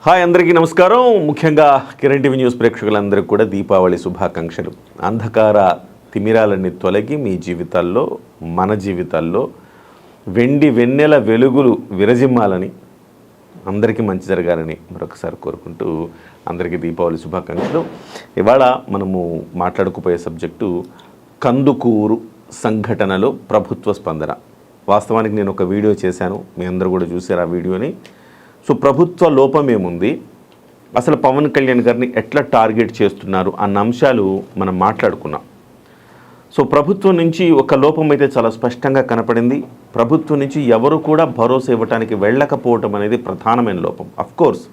Hi అందరికీ నమస్కారం. ముఖ్యంగా కిరణ్ టీవీ న్యూస్ ప్రేక్షకులందరికీ కూడా దీపావళి శుభాకాంక్షలు. అంధకార తిమిరాలన్నీ తొలగి మీ జీవితాల్లో మన జీవితాల్లో వెండి వెన్నెల వెలుగులు విరజిమ్మాలని, అందరికీ మంచి జరగాలని మరొకసారి కోరుకుంటూ అందరికీ దీపావళి శుభాకాంక్షలు. ఇవాళ మనము మాట్లాడుకుపోయే సబ్జెక్టు కందుకూరు సంఘటనలో ప్రభుత్వ స్పందన. వాస్తవానికి నేను ఒక వీడియో చేశాను, మీ అందరూ కూడా చూశారు ఆ వీడియోని. సో ప్రభుత్వ లోపం ఏముంది, అసలు పవన్ కళ్యాణ్ గారిని ఎట్లా టార్గెట్ చేస్తున్నారు అన్న అంశాలు మనం మాట్లాడుకున్నాం. సో ప్రభుత్వం నుంచి ఒక లోపం అయితే చాలా స్పష్టంగా కనపడింది. ప్రభుత్వం నుంచి ఎవరు కూడా భరోసా ఇవ్వడానికి వెళ్ళకపోవటం అనేది ప్రధానమైన లోపం. అఫ్కోర్స్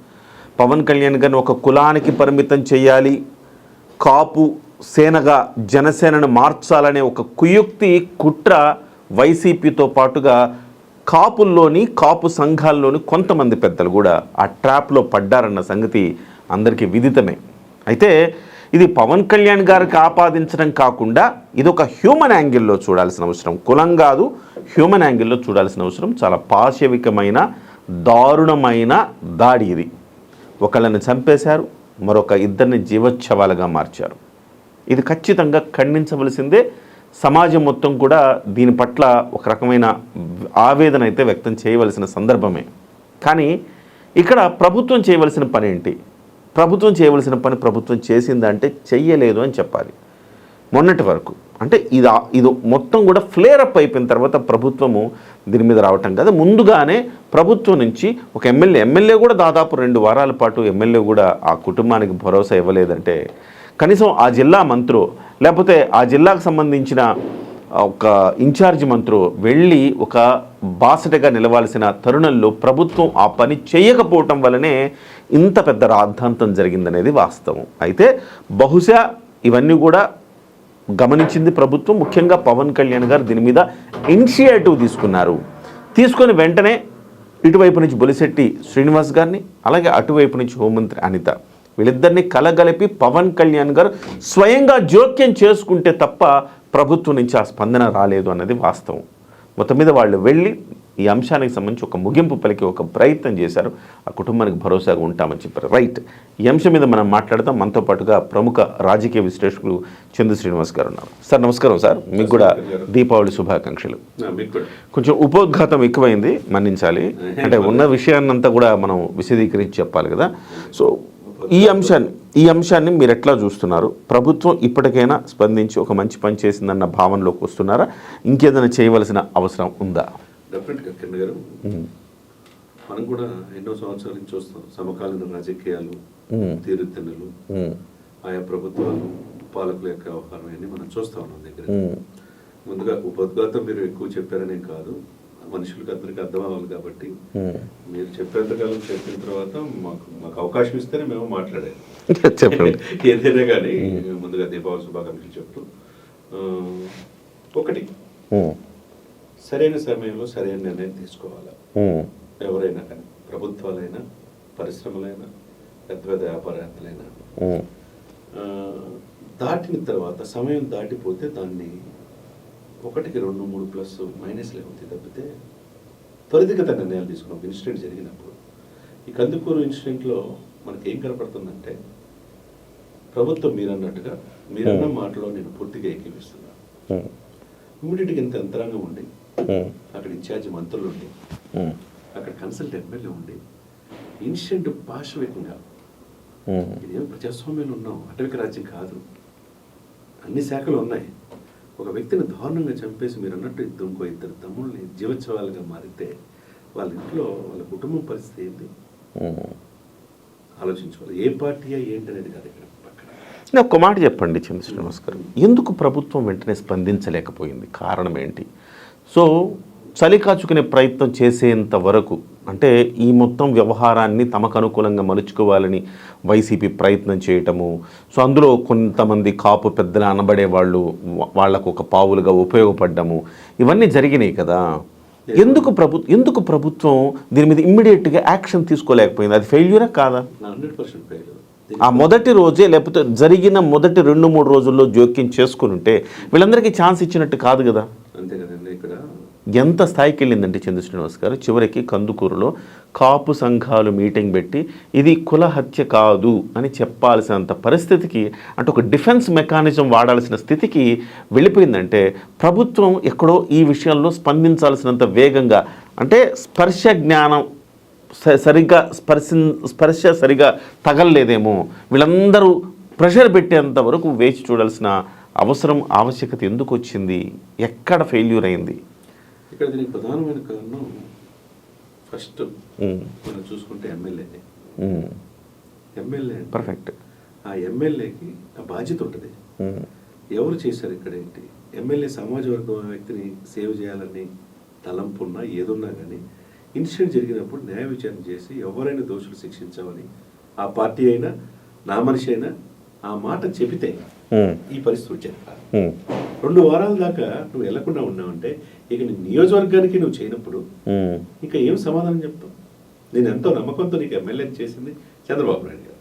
పవన్ కళ్యాణ్ గారిని ఒక కులానికి పరిమితం చేయాలి, కాపు సేనగా జనసేనను మార్చాలనే ఒక కుయుక్తి కుట్ర వైసీపీతో పాటుగా కాపుల్లోని కాపు సంఘాల్లోని కొంతమంది పెద్దలు కూడా ఆ ట్రాప్లో పడ్డారన్న సంగతి అందరికీ విదితమే. అయితే ఇది పవన్ కళ్యాణ్ గారికి ఆపాదించడం కాకుండా ఇది ఒక హ్యూమన్ యాంగిల్లో చూడాల్సిన అవసరం, కులం కాదు హ్యూమన్ యాంగిల్లో చూడాల్సిన అవసరం. చాలా పాశవికమైన దారుణమైన దాడి ఇది. ఒకళ్ళని చంపేశారు, మరొక ఇద్దరిని జీవోత్సవాలుగా మార్చారు. ఇది ఖచ్చితంగా ఖండించవలసిందే. సమాజం మొత్తం కూడా దీని పట్ల ఒక రకమైన ఆవేదన అయితే వ్యక్తం చేయవలసిన సందర్భమే. కానీ ఇక్కడ ప్రభుత్వం చేయవలసిన పని ఏంటి? ప్రభుత్వం చేయవలసిన పని ప్రభుత్వం చేసిందంటే చెయ్యలేదు అని చెప్పాలి. మొన్నటి వరకు అంటే ఇది మొత్తం కూడా ఫ్లేరప్ అయిపోయిన తర్వాత ప్రభుత్వము దీని మీద రావటం కదా. ముందుగానే ప్రభుత్వం నుంచి ఒక ఎమ్మెల్యే కూడా దాదాపు 2 వారాల పాటు ఎమ్మెల్యే కూడా ఆ కుటుంబానికి భరోసా ఇవ్వలేదంటే కనీసం ఆ జిల్లా మంత్రో లేకపోతే ఆ జిల్లాకు సంబంధించిన ఒక ఇన్ఛార్జ్ మంత్రో వెళ్ళి ఒక బాసటగా నిలవాల్సిన తరుణంలో ప్రభుత్వం ఆ పని చేయకపోవటం వల్లనే ఇంత పెద్ద రాద్ధాంతం జరిగిందనేది వాస్తవం. అయితే బహుశా ఇవన్నీ కూడా గమనించింది ప్రభుత్వం. ముఖ్యంగా పవన్ కళ్యాణ్ గారు దీని మీద ఇనిషియేటివ్ తీసుకొని వెంటనే ఇటువైపు నుంచి బొలిశెట్టి శ్రీనివాస్ గారిని, అలాగే అటువైపు నుంచి హోంమంత్రి అనిత, వీళ్ళిద్దరినీ కలగలిపి పవన్ కళ్యాణ్ గారు స్వయంగా జోక్యం చేసుకుంటే తప్ప ప్రభుత్వం నుంచి ఆ స్పందన రాలేదు అన్నది వాస్తవం. మొత్తం మీద వాళ్ళు వెళ్ళి ఈ అంశానికి సంబంధించి ఒక ముగింపు పలికి ఒక ప్రయత్నం చేశారు. ఆ కుటుంబానికి భరోసాగా ఉంటామని చెప్పారు. రైట్, ఈ అంశం మీద మనం మాట్లాడదాం. మనతో పాటుగా ప్రముఖ రాజకీయ విశ్లేషకులు చందు శ్రీనివాస్ గారు ఉన్నారు. సార్ నమస్కారం. సార్ మీకు కూడా దీపావళి శుభాకాంక్షలు. కొంచెం ఉపోద్ఘాతం ఎక్కువైంది, మన్నించాలి. అంటే ఉన్న విషయాన్నంతా కూడా మనం విశదీకరించి చెప్పాలి కదా. సో ఈ అంశాన్ని మీరు ఎట్లా చూస్తున్నారు? ప్రభుత్వం ఇప్పటికైనా స్పందించి ఒక మంచి పని చేసిందన్న భావనలోకి వస్తున్నారా? ఇంకేదైనా చేయవలసిన అవసరం ఉందా? డెఫినెట్గా కిరణ్ గారు, మనం కూడా ఎన్నో సంవత్సరాల నుంచి చూస్తాం సమకాలీన రాజకీయాలు, తీరుతెన్నులు, ఆయా ప్రభుత్వాలు, పాలకుల యొక్క వ్యవహారం అన్ని మనం చూస్తా ఉన్నాం దగ్గర. ముందుగా ఉపోద్ఘాతం మీరు ఎక్కువ చెప్పారనే కాదు, మనుషులకు అందరికి అర్థం అవ్వాలి కాబట్టి మీరు చెప్పేంతకాలం చెప్పిన తర్వాత మాకు అవకాశం ఇస్తేనే మేము మాట్లాడాలి. ఏదైనా కానీ ముందుగా దీపావళి శుభాకాంక్షలు చెప్తూ, ఒకటి సరైన సమయంలో సరైన నిర్ణయం తీసుకోవాలి. ఎవరైనా కానీ, ప్రభుత్వాలైనా, పరిశ్రమలైనా, పెద్ద పెద్ద వ్యాపారవేత్తలైనా దాటిన తర్వాత సమయం దాటిపోతే దాన్ని 1, 2, 3 ప్లస్ మైనస్లే అవుతాయి తప్పితే త్వరితగత నిర్ణయాలు తీసుకున్నాం. ఇన్సిడెంట్ జరిగినప్పుడు ఈ కందుకూరు ఇన్సిడెంట్లో మనకి ఏం కనపడుతుందంటే, ప్రభుత్వం మీరన్న మాటలో నేను పూర్తిగా ఏకీవిస్తున్నాను. ఇమ్మీడియట్గా ఇంత యంత్రాంగం ఉండి, అక్కడ ఇన్ఛార్జ్ మంత్రులు ఉండి, అక్కడ కన్సల్ట్ ఎమ్మెల్యే ఉండి, ఇన్సిడెంట్ పాశవికంగా, ఇదేమో ప్రజాస్వామ్యంలో ఉన్నాం, అటవిక రాజ్యం కాదు, అన్ని శాఖలు ఉన్నాయి. ఒక వ్యక్తిని దారుణంగా చంపేసి మీరు అన్నట్టు ఇంకో 2 తమ్ముళ్ళని జీవోత్సవాలుగా మారితే వాళ్ళ ఇంట్లో వాళ్ళ కుటుంబం పరిస్థితి ఏంటి ఆలోచించుకోవాలి. ఏ పార్టీ ఏంటి అనేది కాదు. ఇక్కడ పక్కన ఒక మాట చెప్పండి చంద్ర శ్రీనివాస్ గారు, ఎందుకు ప్రభుత్వం వెంటనే స్పందించలేకపోయింది? కారణం ఏంటి? సో చలి కాచుకునే ప్రయత్నం చేసేంత వరకు, అంటే ఈ మొత్తం వ్యవహారాన్ని తమకు అనుకూలంగా మలుచుకోవాలని వైసీపీ ప్రయత్నం చేయటము, సో అందులో కొంతమంది కాపు పెద్దలు అనబడే వాళ్లకు ఒక పావులుగా ఉపయోగపడ్డము, ఇవన్నీ జరిగినాయి కదా. ఎందుకు ప్రభుత్వం దీని మీద ఇమ్మీడియట్గా యాక్షన్ తీసుకోలేకపోయింది? అది ఫెయిల్యూరా కాదా? 100% ఫెయిల్యూర్. ఆ మొదటి రోజే లేకపోతే జరిగిన మొదటి 2-3 రోజుల్లో జోక్యం చేసుకుని ఉంటే వీళ్ళందరికీ ఛాన్స్ ఇచ్చినట్టు కాదు కదా. అంతే కదండి. ఇక్కడ ఎంత స్థాయికి వెళ్ళిందంటే చంద్ర శ్రీనివాస్ గారు, చివరికి కందుకూరులో కాపు సంఘాలు మీటింగ్ పెట్టి ఇది కుల హత్య కాదు అని చెప్పాల్సినంత పరిస్థితికి, అంటే ఒక డిఫెన్స్ మెకానిజం వాడాల్సిన స్థితికి వెళ్ళిపోయిందంటే ప్రభుత్వం ఎక్కడో ఈ విషయంలో స్పందించాల్సినంత వేగంగా, అంటే స్పర్శ జ్ఞానం సరిగ్గా స్పర్శ సరిగా తగలలేదేమో, వీళ్ళందరూ ప్రెషర్ పెట్టేంత వరకు వేచి చూడాల్సిన ఆవశ్యకత ఎందుకు వచ్చింది, ఎక్కడ ఫెయిల్యూర్ అయింది? ఇక్కడ దీనికి ప్రధానమైన కారణం ఫస్ట్ మనం చూసుకుంటే ఎమ్మెల్యే పర్ఫెక్ట్. ఆ ఎమ్మెల్యేకి ఆ బాధ్యత ఉంటుంది. ఎవరు చేశారు ఇక్కడ ఏంటి, ఎమ్మెల్యే సమాజ వర్గం వ్యక్తిని సేవ్ చేయాలని తలంపున్నా ఏదున్నా కానీ ఇన్సిడెంట్ జరిగినప్పుడు న్యాయ విచారణ చేసి ఎవరైనా దోషులు శిక్షించామని ఆ పార్టీ అయినా నా మనిషి అయినా ఆ మాట చెబితే ఈ పరిస్థితి వచ్చేది. 2 వారాల దాకా నువ్వు వెళ్లకుండా ఉన్నావంటే ఇక నీ నియోజకవర్గానికి నువ్వు చేయనప్పుడు ఇంకా ఏం సమాధానం చెప్తావు? నేను ఎంతో నమ్మకంతో నీకు ఎమ్మెల్యే చేసింది చంద్రబాబు నాయుడు గారు.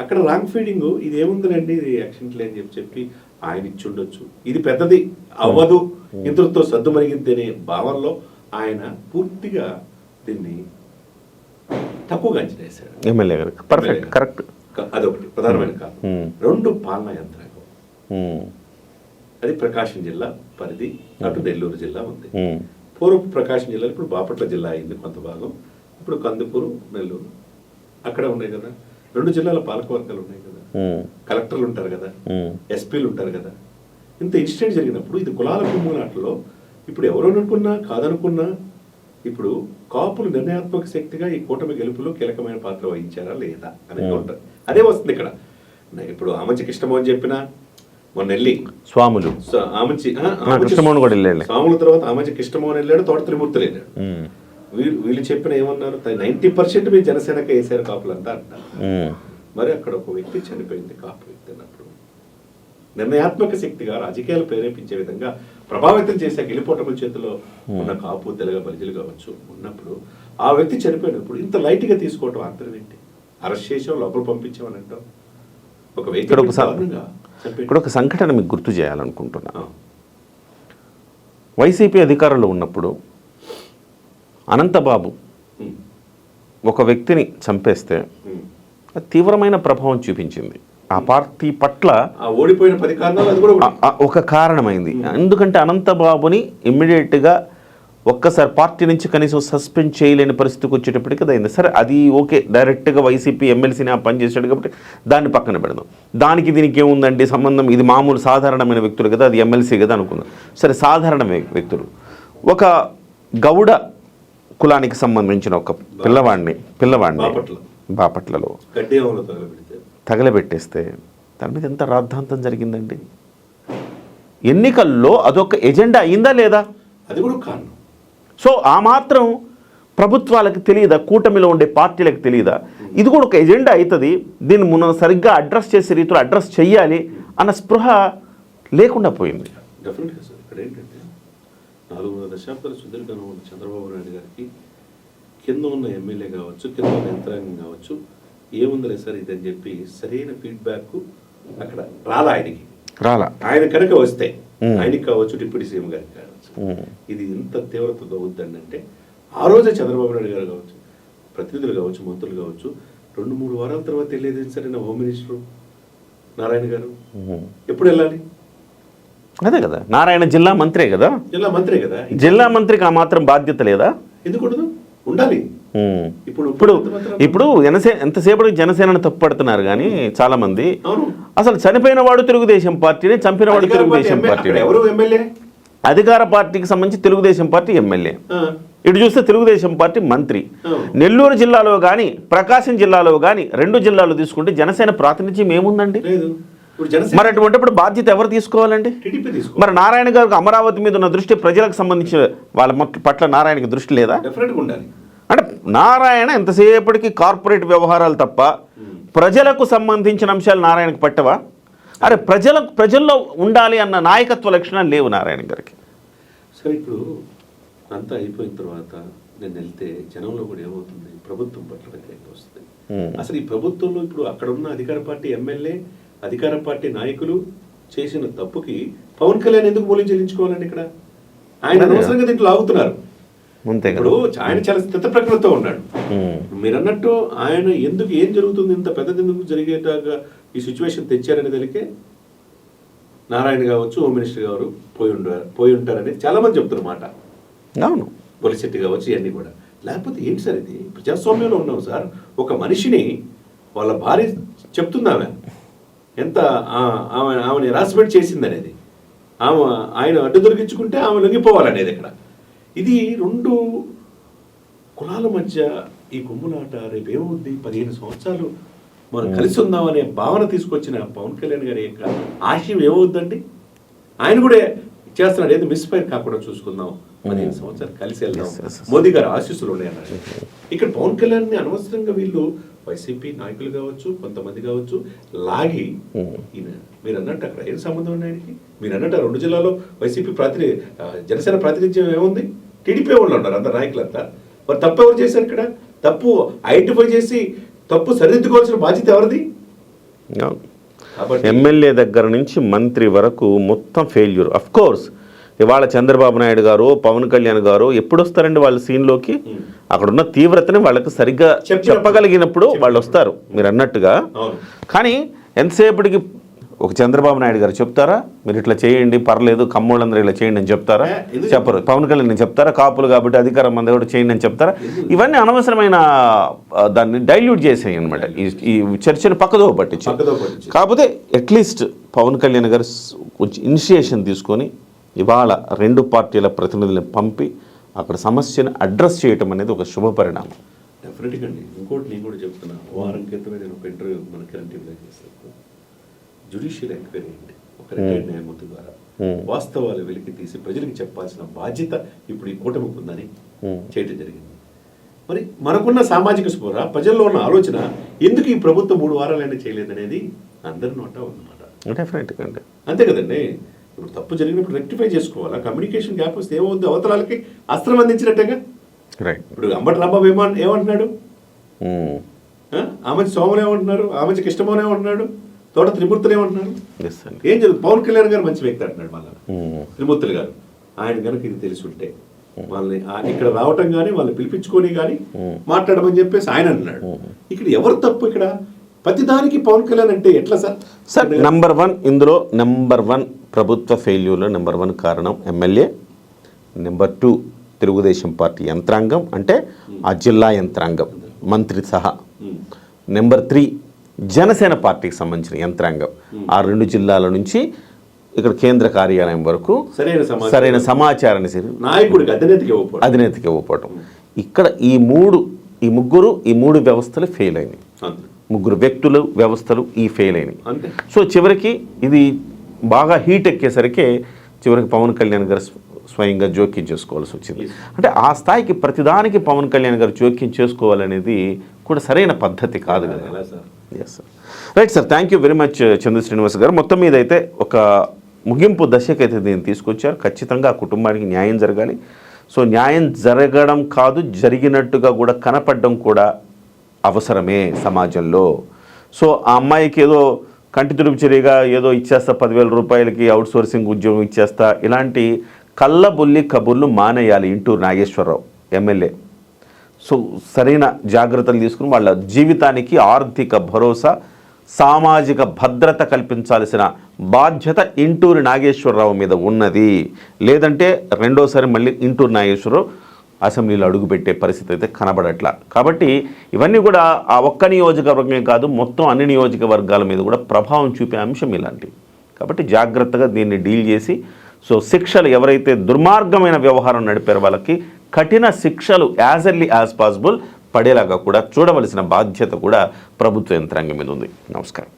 అక్కడ రాంగ్ ఫీడింగ్ ఇది ఏముందండి, ఇది యాక్షన్ లే అని చెప్పి ఆయన ఇచ్చి ఉండొచ్చు, ఇది పెద్దది అవ్వదు ఇంతటితో సద్దు మరిగింది అనే భావనలో ఆయన పూర్తిగా దీన్ని తక్కువగా అంచనా వేశాడు ఎమ్మెల్యే గారు. Perfect, correct. అదొకటి ప్రధానమైన కారణం. 2 పాలనా యంత్రాంగం. అది ప్రకాశం జిల్లా పరిధి, అటు నెల్లూరు జిల్లా ఉంది. పూర్వపు ప్రకాశం జిల్లా ఇప్పుడు బాపట్ల జిల్లా అయింది కొంత భాగం, ఇప్పుడు కందుకూరు నెల్లూరు అక్కడ ఉన్నాయి కదా. 2 జిల్లాల పాలకవర్గాలు ఉన్నాయి కదా, కలెక్టర్లు ఉంటారు కదా, ఎస్పీలు ఉంటారు కదా. ఇంత ఇన్సిడెంట్ జరిగినప్పుడు ఇది కులాల కుమ్ములాటలో ఇప్పుడు ఎవరు అనుకున్నా కాదనుకున్నా ఇప్పుడు కాపులు నిర్ణయాత్మక శక్తిగా ఈ కూటమి గెలుపులో కీలకమైన పాత్ర వహించారా లేదా అనేది ఉంటుంది. అదే వస్తుంది ఇక్కడ. ఇప్పుడు ఆమంచి కృష్ణమోహన్ చెప్పిన మొన్న వెళ్ళి స్వాములు కృష్ణమోహన్ కూడా వెళ్ళాడు, స్వాముల తర్వాత ఆమంచి కృష్ణమోహన్ వెళ్ళాడు, తోట త్రిమూర్తులు వెళ్ళాడు. వీళ్ళు చెప్పిన ఏమన్నారు, 90% మీ జనసేనకి వేసారు కాపులంతా అంటారు. మరి అక్కడ ఒక వ్యక్తి చనిపోయింది, కాపు వ్యక్తి అన్నప్పుడు నిర్ణయాత్మక శక్తిగా రాజకీయాలు ప్రేరేపించే విధంగా ప్రభావితం చేసే గెలిపోటముల చేతిలో ఉన్న కాపు తెలగ బలిజలు కావచ్చు ఉన్నప్పుడు ఆ వ్యక్తి చనిపోయినప్పుడు ఇంత లైట్ గా తీసుకోవటం అంతరం ఏంటి? అరెస్ట్ చేసాం, లోపల పంపించామని అంటాం. ఒక వ్యక్తి ఇక్కడ ఒక సంఘటన మీకు గుర్తు చేయాలనుకుంటున్నా. వైసీపీ అధికారంలో ఉన్నప్పుడు అనంతబాబు ఒక వ్యక్తిని చంపేస్తే తీవ్రమైన ప్రభావం చూపించింది ఆ పార్టీ పట్ల. ఓడిపోయిన 10 కారణాలు అది కూడా ఒక కారణమైంది. ఎందుకంటే అనంతబాబుని ఇమ్మీడియట్గా ఒక్కసారి పార్టీ నుంచి కనీసం సస్పెండ్ చేయలేని పరిస్థితికి వచ్చేటప్పటికి అయింది. సరే, అది ఓకే, డైరెక్ట్గా వైసీపీ ఎమ్మెల్సీని పనిచేసాడు కాబట్టి దాన్ని పక్కన పెడదాం. దానికి దీనికి ఏముందండి సంబంధం, ఇది మామూలు సాధారణమైన వ్యక్తులు కదా, అది ఎమ్మెల్సీ కదా అనుకుందాం. సరే, సాధారణ వ్యక్తులు ఒక గౌడ కులానికి సంబంధించిన ఒక పిల్లవాడిని బాపట్లలో తగలబెట్టేస్తే దాని మీద ఎంత రాద్ధాంతం జరిగిందండి. ఎన్నికల్లో అదొక ఎజెండా అయిందా లేదా? అది కూడా కారణం. సో ఆ మాత్రం ప్రభుత్వాలకు తెలియదా, కూటమిలో ఉండే పార్టీలకు తెలియదా? ఇది కూడా ఒక ఎజెండా అవుతుంది, దీన్ని మనం సరిగ్గా అడ్రస్ చేసే రీతిలో అడ్రస్ చెయ్యాలి అన్న స్పృహ లేకుండా పోయింది. డెఫినెట్గా సార్, ఇక్కడ ఏంటంటే 4 దశాబ్దాల సుదీర్ఘంగా ఉన్న చంద్రబాబు నాయుడు గారికి కింద ఉన్న ఎమ్మెల్యే కావచ్చు, కింద ఉన్న యంత్రాంగం కావచ్చు, ఏముందలే సార్ ఇది అని చెప్పి సరైన ఫీడ్బ్యాక్ అక్కడ రాలా. ఆయన కనుక వస్తే ఆయనకి కావచ్చు, డిప్యూటీ సీఎం గారికి కావచ్చు, ఇది ఇంత తీవ్రతతో అవుతుందంటే ఆ రోజే చంద్రబాబు నాయుడు గారు కావచ్చు, ప్రతినిధులు కావచ్చు, మంత్రులు కావచ్చు, 2-3 వారాల తర్వాత వెళ్ళేది సరైన హోమ్ మినిస్టర్ నారాయణ గారు ఎప్పుడు వెళ్ళాలి? అదే కదా, నారాయణ జిల్లా మంత్రే కదా. జిల్లా మంత్రికి ఆ మాత్రం బాధ్యత లేదా? ఎందుకు ఉండాలి? ఇప్పుడు ఎంతసేపటికి జనసేనను తప్పుపడుతున్నారు కానీ చాలా మంది, అసలు చనిపోయిన వాడు తెలుగుదేశం పార్టీనే, చంపిన వాడు తెలుగుదేశం పార్టీ. అధికార పార్టీకి సంబంధించి తెలుగుదేశం పార్టీ ఎమ్మెల్యే, ఇటు చూస్తే తెలుగుదేశం పార్టీ మంత్రి. నెల్లూరు జిల్లాలో కానీ ప్రకాశం జిల్లాలో కానీ 2 జిల్లాలు తీసుకుంటే జనసేన ప్రాతినిధ్యం ఏముందండి? మరి అటువంటిప్పుడు బాధ్యత ఎవరు తీసుకోవాలండి? మరి నారాయణ గారికి అమరావతి మీద ఉన్న దృష్టి, ప్రజలకు సంబంధించిన వాళ్ళ పట్ల నారాయణకి దృష్టి లేదా? అంటే నారాయణ ఎంతసేపటికి కార్పొరేట్ వ్యవహారాలు తప్ప ప్రజలకు సంబంధించిన అంశాలు నారాయణకు పట్టవా? అరే, ప్రజల్లో ఉండాలి అన్న నాయకత్వ లక్షణాలు లేవు నారాయణ గారికి. సరే, ఇప్పుడు అంతా అయిపోయిన తర్వాత నేను వెళ్తే జనంలో కూడా ఏమవుతుంది, ప్రభుత్వం పట్ల వ్యతిరేకత వస్తుంది. అసలు ఈ ప్రభుత్వంలో ఇప్పుడు అక్కడ ఉన్న అధికార పార్టీ ఎమ్మెల్యే, అధికార పార్టీ నాయకులు చేసిన తప్పుకి పవన్ కళ్యాణ్ ఎందుకు మూల్యం చెల్లించుకోవాలండి? ఇక్కడ ఆయన అనవసరంగా దీంట్లో ఆగుతున్నారు. అంతే ఇప్పుడు ఆయన చాలా స్థిత ప్రజ్ఞతో ఉన్నాడు. మీరు అన్నట్టు ఆయన ఎందుకు ఏం జరుగుతుంది ఇంత పెద్దది ఎందుకు జరిగేటాగా ఈ సిచ్యువేషన్ తెచ్చారని తెలికే నారాయణ కావచ్చు, హోమ్ మినిస్టర్ గారు పోయి ఉంటారని చాలా మంది చెప్తున్నారు మాట. అవును, పొలిశెట్టి కావచ్చు, ఇవన్నీ కూడా. లేకపోతే ఏంటి సార్ ఇది? ప్రజాస్వామ్యంలో ఉన్నాం సార్. ఒక మనిషిని వాళ్ళ భార్య చెప్తుందామె ఎంత ఆమెను హెరాస్మెంట్ చేసింది అనేది, ఆయన అడ్డు దొరికించుకుంటే ఆమె లొంగిపోవాలనేది ఇక్కడ. ఇది రెండు కులాల మధ్య ఈ గుమ్ములాట రేపు ఏమవుద్ది? 15 సంవత్సరాలు మనం కలిసి ఉందామనే భావన తీసుకొచ్చిన పవన్ కళ్యాణ్ గారి యొక్క ఆశయం ఏమవుద్దండి? ఆయన కూడా చేస్తున్నాడు, ఏదో మిస్ఫైర్ కాకుండా చూసుకుందాం, 15 సంవత్సరాలు కలిసి వెళ్దాం, మోదీ గారు ఆశీస్సులు ఉన్నాయన్నారు. ఇక్కడ పవన్ కళ్యాణ్ ని అనవసరంగా వీళ్ళు వైసీపీ నాయకులు కావచ్చు, కొంతమంది కావచ్చు లాగి, మీరు అన్నట్టు అక్కడ ఏం సంబంధం ఉంది ఆయనకి? మీరు అన్నట్టు 2 జిల్లాలో వైసీపీ జనసేన ప్రాతినిధ్యం ఏముంది? టీడీపీ వాళ్ళు ఉన్నారు అందరు నాయకులంతా. మరి తప్పు ఎవరు చేశారు ఇక్కడ? తప్పు ఐడెంటిఫై చేసి తప్పు సరిదిద్దుకోవాల్సిన బాధ్యత ఎవరిది? ఎమ్మెల్యే దగ్గర నుంచి మంత్రి వరకు మొత్తం ఫెయిల్యూర్. అఫ్ కోర్స్ ఇవాళ చంద్రబాబు నాయుడు గారు, పవన్ కళ్యాణ్ గారు ఎప్పుడు వస్తారండి వాళ్ళ సీన్లోకి? అక్కడున్న తీవ్రతని వాళ్ళకి సరిగ్గా చెప్పగలిగినప్పుడు వాళ్ళు వస్తారు మీరు అన్నట్టుగా. కానీ ఎంతసేపటికి ఒక చంద్రబాబు నాయుడు గారు చెప్తారా మీరు ఇట్లా చేయండి పర్లేదు, కమ్మోళ్ళందరూ ఇలా చేయండి అని చెప్తారా? చెప్పరు. పవన్ కళ్యాణ్ నేను చెప్తారా కాపులు కాబట్టి అధికారం మంది కూడా చేయండి అని చెప్తారా? ఇవన్నీ అనవసరమైన దాన్ని డైల్యూట్ చేసాయి అనమాట, ఈ చర్చను పక్కదో పట్టించి. కాకపోతే అట్లీస్ట్ పవన్ కళ్యాణ్ గారు కొంచెం ఇనిషియేషన్ తీసుకొని ఇవాళ 2 పార్టీల ప్రతినిధులను పంపి అక్కడ సమస్యను అడ్రస్ చేయటం అనేది ఒక శుభ పరిణామం. డెఫినెట్గా అండి. ఇంకోటి నేను కూడా చెప్తున్నా, వారం క్రితమే నేను ఒక ఇంటర్వ్యూ మన కరెంట్ టీవీలో చేస్తాను. జ్యుడిషియల్ ఎంక్వైరీ అండి, ఒక రిటైర్డ్ న్యాయమూర్తి ద్వారా వాస్తవాలు వెలికి తీసి ప్రజలకు చెప్పాల్సిన బాధ్యత ఇప్పుడు ఈ కూటమికి ఉందని చేయటం జరిగింది. మరి మనకున్న సామాజిక స్పృహ, ప్రజల్లో ఉన్న ఆలోచన ఎందుకు ఈ ప్రభుత్వం 3 వారాలైనా చేయలేదనేది అందరి నోట ఉందన్నమాట. డెఫినెట్గా అండి, అంతే కదండి. ఇప్పుడు తప్పు జరిగినప్పుడు రెక్టిఫై చేసుకోవాలా? కమ్యూనికేషన్ గ్యాప్ వస్తే ఏమవుద్ది? అవతరాలకి అస్త్రం అందించినట్టేగా. ఇప్పుడు అంబటి రాంబాబు ఏమంటున్నాడు? ఆమె సోమన్ ఏమంటున్నారు? ఆమె కృష్ణమోహన్ ఏమంటున్నాడు? తోట త్రిమూర్తులు ఏమంటున్నారు? ఏం జరుగుతుంది? పవన్ కళ్యాణ్ గారు మంచి వ్యక్తి అంటున్నాడు మళ్ళీ త్రిమూర్తులు గారు. ఆయన కనుక ఇది తెలిసి ఉంటే వాళ్ళని ఇక్కడ రావటం కానీ వాళ్ళని పిలిపించుకొని కానీ మాట్లాడమని చెప్పేసి ఆయన అన్నాడు. ఇక్కడ ఎవరు తప్పు? ఇక్కడ ప్రతిదానికి పవన్ కళ్యాణ్ అంటే ఎట్లా సార్? నెంబర్ 1 ఇందులో నెంబర్ 1 ప్రభుత్వ ఫెయిల్యూర్లో నెంబర్ 1 కారణం ఎమ్మెల్యే. నెంబర్ 2 తెలుగుదేశం పార్టీ యంత్రాంగం, అంటే ఆ జిల్లా యంత్రాంగం మంత్రి సహా. నెంబర్ 3 జనసేన పార్టీకి సంబంధించిన యంత్రాంగం, ఆ 2 జిల్లాల నుంచి ఇక్కడ కేంద్ర కార్యాలయం వరకు సరైన సమాచారాన్ని నాయకుడికి అధినేతకి ఇవ్వకపోవటం. ఇక్కడ ఈ ముగ్గురు ఈ 3 వ్యవస్థలు ఫెయిల్ అయినాయి. 3 వ్యక్తులు వ్యవస్థలు ఫెయిల్ అయినాయి. సో చివరికి ఇది బాగా హీట్ ఎక్కేసరికి చివరికి పవన్ కళ్యాణ్ గారు స్వయంగా జోక్యం చేసుకోవాల్సి వచ్చింది. అంటే ఆ స్థాయికి ప్రతిదానికి పవన్ కళ్యాణ్ గారు జోక్యం చేసుకోవాలనేది కూడా సరైన పద్ధతి కాదు కదా. Yes sir, right sir, thank you very much Chandra Srinivas garu. మొత్తం మీద అయితే ఒక ముగింపు దశకైతే దీన్ని తీసుకొచ్చారు. ఖచ్చితంగా ఆ కుటుంబానికి న్యాయం జరగాలి. సో న్యాయం జరగడం కాదు, జరిగినట్టుగా కూడా కనపడడం కూడా అవసరమే సమాజంలో. సో ఆ అమ్మాయికి ఏదో కంటి తుడుపు చర్యగా ఏదో ఇచ్చేస్తా 10,000 రూపాయలకి అవుట్ సోర్సింగ్ ఉద్యోగం ఇచ్చేస్తా, ఇలాంటి కళ్ళబుల్లి కబుర్లు మానేయాలి ఇంటూరు నాగేశ్వరరావు ఎమ్మెల్యే. సో సరైన జాగ్రత్తలు తీసుకుని వాళ్ళ జీవితానికి ఆర్థిక భరోసా, సామాజిక భద్రత కల్పించాల్సిన బాధ్యత ఇంటూరి నాగేశ్వరరావు మీద ఉన్నది. లేదంటే రెండోసారి మళ్ళీ ఇంటూరి నాగేశ్వరరావు అసెంబ్లీలో అడుగుపెట్టే పరిస్థితి అయితే కనబడట్లా. కాబట్టి ఇవన్నీ కూడా ఆ ఒక్క నియోజకవర్గమే కాదు, మొత్తం అన్ని నియోజకవర్గాల మీద కూడా ప్రభావం చూపే అంశం ఇలాంటివి. కాబట్టి జాగ్రత్తగా దీన్ని డీల్ చేసి సో శిక్షలు ఎవరైతే దుర్మార్గమైన వ్యవహారం నడిపారో వాళ్ళకి కఠిన శిక్షలు యాజ్ ఎర్లీ యాజ్ పాసిబుల్ పడేలాగా కూడా చూడవలసిన బాధ్యత కూడా ప్రభుత్వ యంత్రాంగం మీద ఉంది. నమస్కారం.